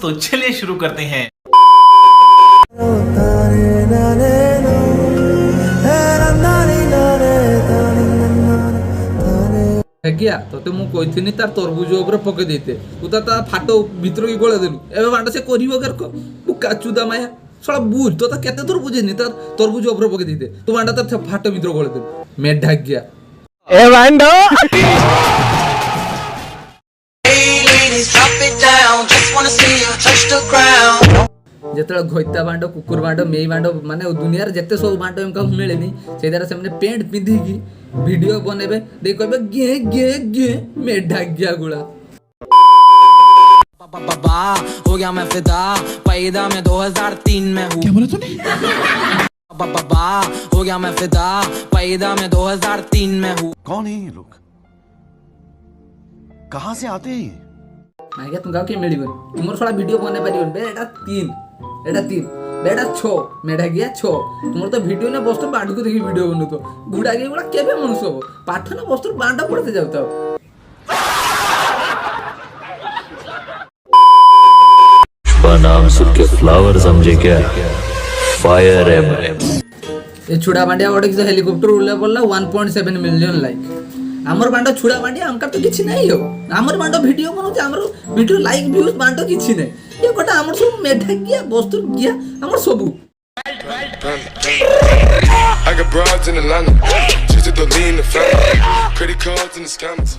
तो चलिए शुरू करते हैं। क्या तो मु कहिथिनी तार तरबुज ऊपर पके देते तू ता फाटो भीतर की गोळे देलु एबे बांडा से करिवो कर को तू काचुदा माया साला बुझ तो केते तरबुज नि तार तरबुज ऊपर पके देते तू बांडा तार फाटो भीतर गोळे देलु मेढा गया ए बांडो जेतला घोइता बांडो कुकुर बांडो मेई बांडो माने दुनिया रे जत्ते सब बांडो हमका मिलेनी सेदार से हमने पेंट पिंधी की वीडियो बनेबे दे कहबे गे गे गे मेढा गया गुला बाबा हो गया मैं फिदा पैदा मैं 2003 में हूँ। क्या बोला तूने? बाबा हो गया मैं फिदा पैदा मैं 2003 में हूँ। कौन है ये लोग? कहाँ से आते हैं? मैं क्या तुम के मिलिबन तुमर साला वीडियो बने पारिबन बे एटा 3 बेटा 6 मेढा गया 6 तुमर तो वीडियो ने बस्तु बांड को देखि वीडियो बनु तो गुडा के गुडा केबे मनुष्य हो पाठ ने बस्तु बांडा पड़ते जाउता नाम सुन के फ्लावर समझे क्या फायर है ए छुड़ा बांडिया गोटे कि हेलीकॉप्टर उड़ले पड़ला 1.7 मिलियन लाइक हमर बांडो छुड़ा बांडिया हमका तो किछि नहीं हो हमर बांडो वीडियो बनु हमर वीडियो लाइक व्यूज बांडो किछि नहीं ये गोटा हमर सब मेढा गया बस्तु गया हमर सबु I got broads in Atlanta, just to lean the family, credit cards and the scammers.